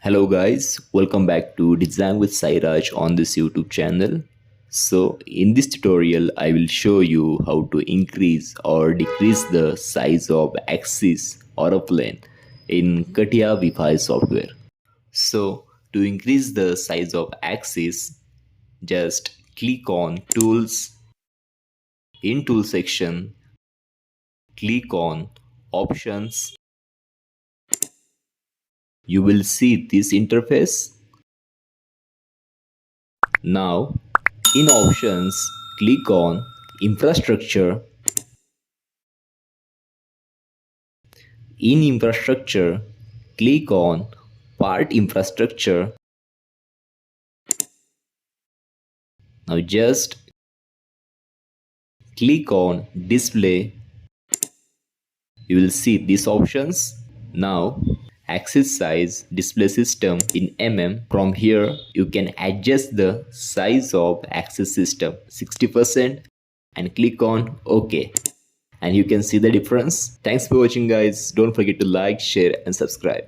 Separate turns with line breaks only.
Hello guys, welcome back to Design with Sairaj on this YouTube channel. So in this tutorial I will show you how to increase or decrease the size of axis or a plane in CATIA V5 software. So to increase the size of axis, just click on Tools. In Tool section, click on Options. You will see this interface. Now, in Options, click on Infrastructure. In Infrastructure, click on Part Infrastructure. Now just click on Display. You will see these options. Now, axis size display system in mm. From here, you can adjust the size of axis system 60% and click on OK. And you can see the difference. Thanks for watching guys. Don't forget to like, share and subscribe.